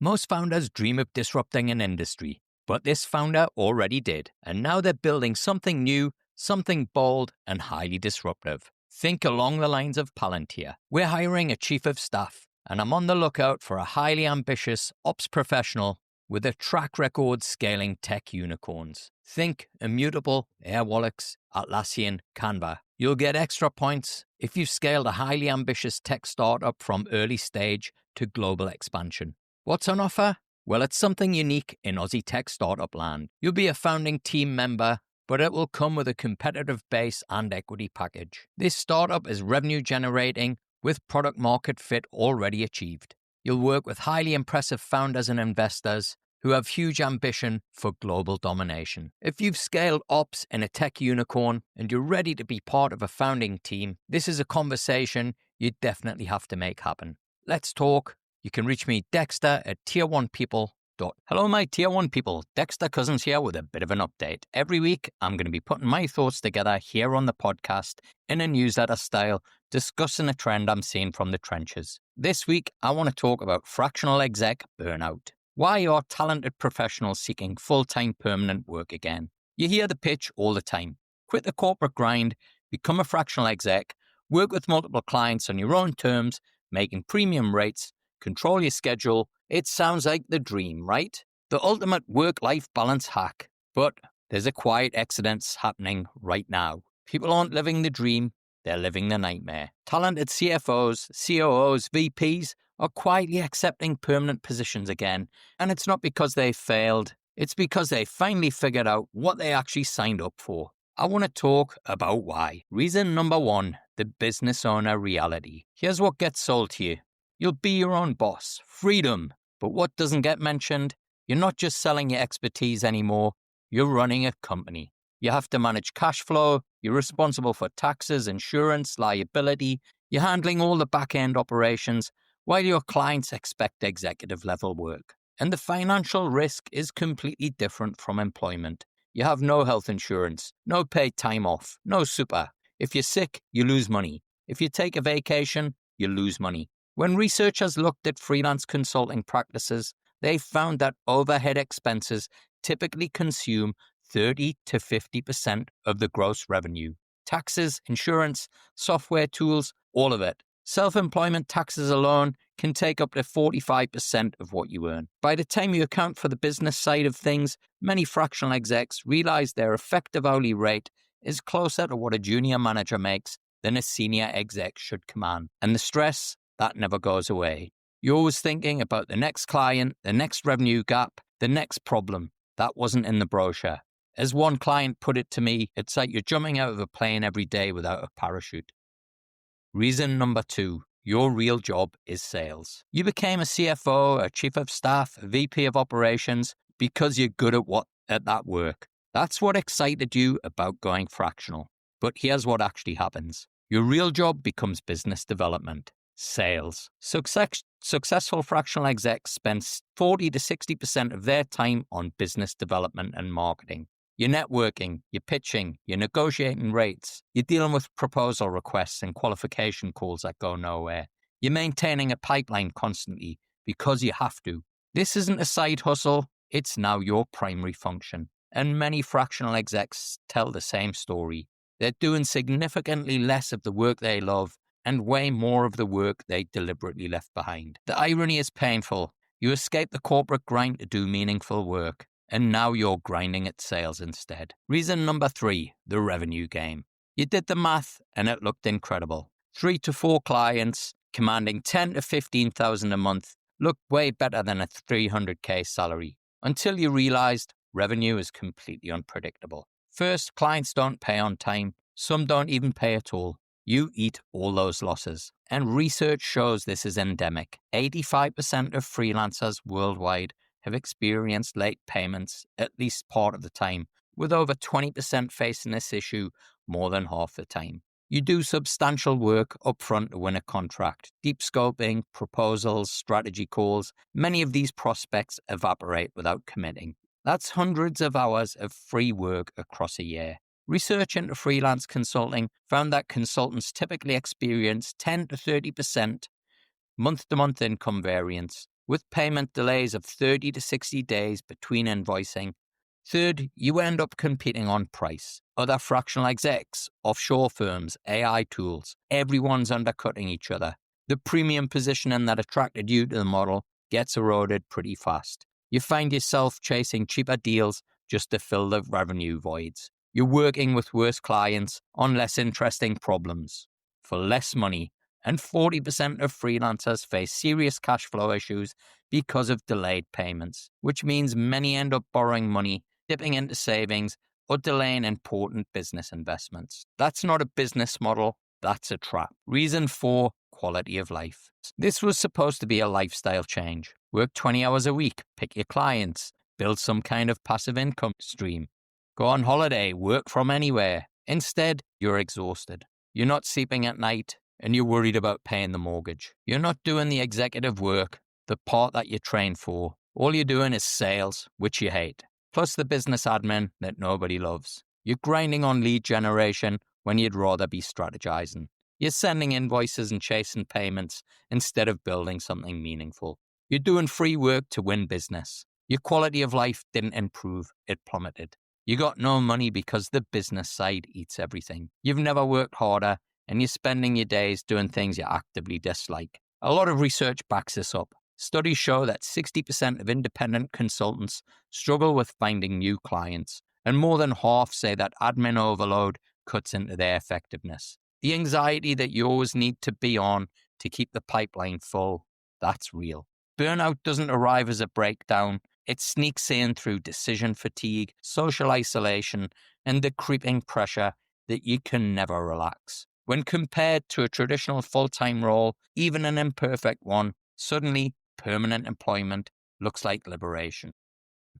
Most founders dream of disrupting an industry, but this founder already did, and now they're building something new, something bold and highly disruptive. Think along the lines of Palantir. We're hiring a chief of staff, and I'm on the lookout for a highly ambitious ops professional with a track record scaling tech unicorns. Think Immutable, Airwallex, Atlassian, Canva. You'll get extra points if you've scaled a highly ambitious tech startup from early stage to global expansion. What's on offer? Well, it's something unique in Aussie tech startup land. You'll be a founding team member, but it will come with a competitive base and equity package. This startup is revenue generating with product market fit already achieved. You'll work with highly impressive founders and investors who have huge ambition for global domination. If you've scaled ops in a tech unicorn and you're ready to be part of a founding team, this is a conversation you definitely have to make happen. Let's talk. You can reach me, Dexter, at tier1people. Hello, my tier 1 people. Dexter Cousins here with a bit of an update. Every week, I'm going to be putting my thoughts together here on the podcast in a newsletter style, discussing a trend I'm seeing from the trenches. This week, I want to talk about fractional exec burnout. Why are talented professionals seeking full-time permanent work again? You hear the pitch all the time. Quit the corporate grind, become a fractional exec, work with multiple clients on your own terms, making premium rates, control your schedule. It sounds like the dream, right? The ultimate work-life balance hack. But there's a quiet exodus happening right now. People aren't living the dream, they're living the nightmare. Talented CFOs, COOs, VPs are quietly accepting permanent positions again. And it's not because they failed, it's because they finally figured out what they actually signed up for. I want to talk about why. Reason number 1, the business owner reality. Here's what gets sold to you. You'll be your own boss. Freedom. But what doesn't get mentioned? You're not just selling your expertise anymore. You're running a company. You have to manage cash flow. You're responsible for taxes, insurance, liability. You're handling all the back-end operations while your clients expect executive-level work. And the financial risk is completely different from employment. You have no health insurance, no paid time off, no super. If you're sick, you lose money. If you take a vacation, you lose money. When researchers looked at freelance consulting practices, they found that overhead expenses typically consume 30 to 50% of the gross revenue. Taxes, insurance, software tools, all of it. Self-employment taxes alone can take up to 45% of what you earn. By the time you account for the business side of things, many fractional execs realize their effective hourly rate is closer to what a junior manager makes than a senior exec should command. And the stress, that never goes away. You're always thinking about the next client, the next revenue gap, the next problem. That wasn't in the brochure. As one client put it to me, it's like you're jumping out of a plane every day without a parachute. Reason number 2, your real job is sales. You became a CFO, a chief of staff, a VP of operations because you're good at that work. That's what excited you about going fractional. But here's what actually happens. Your real job becomes business development. Sales. Successful fractional execs spend 40 to 60% of their time on business development and marketing. You're networking, you're pitching, you're negotiating rates, you're dealing with proposal requests and qualification calls that go nowhere. You're maintaining a pipeline constantly because you have to. This isn't a side hustle, it's now your primary function. And many fractional execs tell the same story. They're doing significantly less of the work they love and way more of the work they deliberately left behind. The irony is painful. You escape the corporate grind to do meaningful work, and now you're grinding at sales instead. Reason number 3, the revenue game. You did the math, and it looked incredible. 3 to 4 clients, commanding 10 to 15,000 a month, looked way better than a 300k salary, until you realized revenue is completely unpredictable. First, clients don't pay on time. Some don't even pay at all. You eat all those losses. And research shows this is endemic. 85% of freelancers worldwide have experienced late payments at least part of the time, with over 20% facing this issue more than half the time. You do substantial work upfront to win a contract, deep scoping, proposals, strategy calls. Many of these prospects evaporate without committing. That's hundreds of hours of free work across a year. Research into freelance consulting found that consultants typically experience 10 to 30% month-to-month income variance, with payment delays of 30 to 60 days between invoicing. Third, you end up competing on price. Other fractional execs, offshore firms, AI tools, everyone's undercutting each other. The premium positioning that attracted you to the model gets eroded pretty fast. You find yourself chasing cheaper deals just to fill the revenue voids. You're working with worse clients on less interesting problems for less money, and 40% of freelancers face serious cash flow issues because of delayed payments, which means many end up borrowing money, dipping into savings, or delaying important business investments. That's not a business model, that's a trap. Reason 4, quality of life. This was supposed to be a lifestyle change. Work 20 hours a week, pick your clients, build some kind of passive income stream. Go on holiday, work from anywhere. Instead, you're exhausted. You're not sleeping at night, and you're worried about paying the mortgage. You're not doing the executive work, the part that you're trained for. All you're doing is sales, which you hate, plus the business admin that nobody loves. You're grinding on lead generation when you'd rather be strategizing. You're sending invoices and chasing payments instead of building something meaningful. You're doing free work to win business. Your quality of life didn't improve, it plummeted. You got no money because the business side eats everything. You've never worked harder, and you're spending your days doing things you actively dislike. A lot of research backs this up. Studies show that 60% of independent consultants struggle with finding new clients, and more than half say that admin overload cuts into their effectiveness. The anxiety that you always need to be on to keep the pipeline full, that's real. Burnout doesn't arrive as a breakdown. It sneaks in through decision fatigue, social isolation, and the creeping pressure that you can never relax. When compared to a traditional full-time role, even an imperfect one, suddenly permanent employment looks like liberation.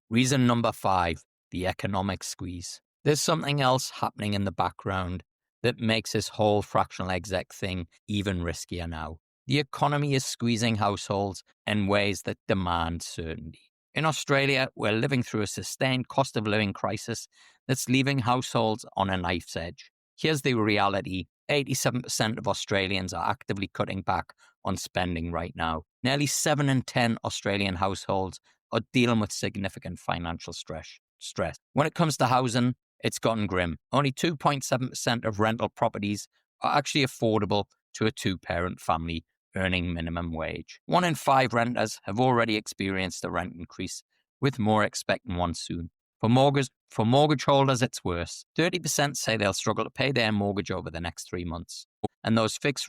Reason number 5, the economic squeeze. There's something else happening in the background that makes this whole fractional exec thing even riskier now. The economy is squeezing households in ways that demand certainty. In Australia, we're living through a sustained cost of living crisis that's leaving households on a knife's edge. Here's the reality. 87% of Australians are actively cutting back on spending right now. Nearly 7 in 10 Australian households are dealing with significant financial stress. When it comes to housing, it's gotten grim. Only 2.7% of rental properties are actually affordable to a 2-parent family earning minimum wage. 1 in 5 renters have already experienced a rent increase, with more expecting one soon. For mortgage holders, it's worse. 30% say they'll struggle to pay their mortgage over the next 3 months. And those fixed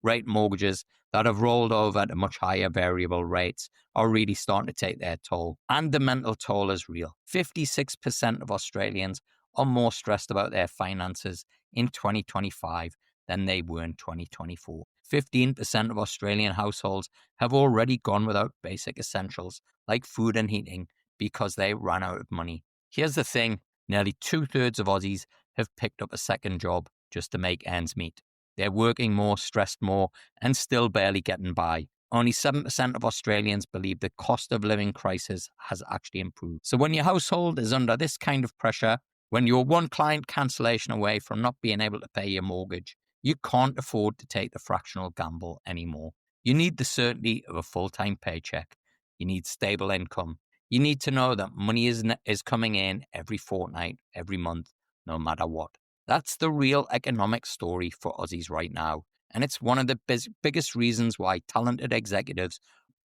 rate mortgages that have rolled over to much higher variable rates are really starting to take their toll. And the mental toll is real. 56% of Australians are more stressed about their finances in 2025 than they were in 2024. 15% of Australian households have already gone without basic essentials like food and heating because they ran out of money. Here's the thing, nearly 2/3 of Aussies have picked up a second job just to make ends meet. They're working more, stressed more, and still barely getting by. Only 7% of Australians believe the cost of living crisis has actually improved. So when your household is under this kind of pressure, when you're one client cancellation away from not being able to pay your mortgage, you can't afford to take the fractional gamble anymore. You need the certainty of a full-time paycheck. You need stable income. You need to know that money is coming in every fortnight, every month, no matter what. That's the real economic story for Aussies right now. And it's one of the biggest reasons why talented executives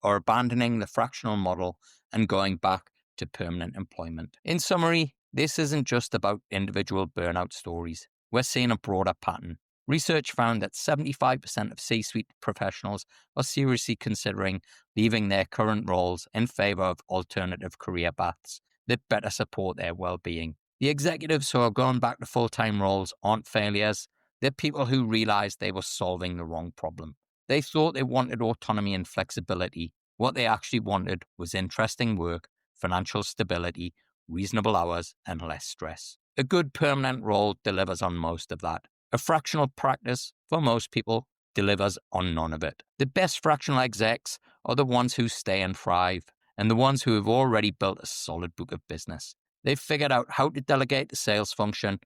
are abandoning the fractional model and going back to permanent employment. In summary, this isn't just about individual burnout stories. We're seeing a broader pattern. Research found that 75% of C-suite professionals are seriously considering leaving their current roles in favor of alternative career paths that better support their well-being. The executives who are going back to full-time roles aren't failures. They're people who realized they were solving the wrong problem. They thought they wanted autonomy and flexibility. What they actually wanted was interesting work, financial stability, reasonable hours, and less stress. A good permanent role delivers on most of that. A fractional practice, for most people, delivers on none of it. The best fractional execs are the ones who stay and thrive, and the ones who have already built a solid book of business. They've figured out how to delegate the sales function,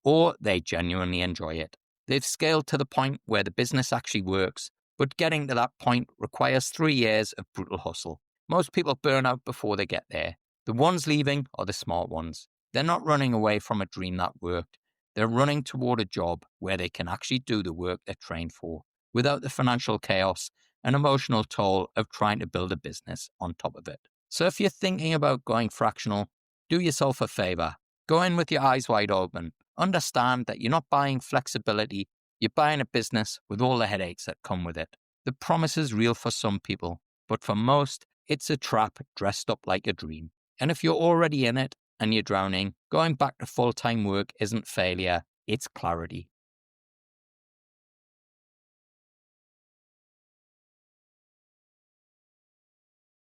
or they genuinely enjoy it. They've scaled to the point where the business actually works, but getting to that point requires 3 years of brutal hustle. Most people burn out before they get there. The ones leaving are the smart ones. They're not running away from a dream that worked. They're running toward a job where they can actually do the work they're trained for without the financial chaos and emotional toll of trying to build a business on top of it. So if you're thinking about going fractional, do yourself a favor. Go in with your eyes wide open. Understand that you're not buying flexibility. You're buying a business with all the headaches that come with it. The promise is real for some people, but for most, it's a trap dressed up like a dream. And if you're already in it and you're drowning, going back to full-time work isn't failure, it's clarity.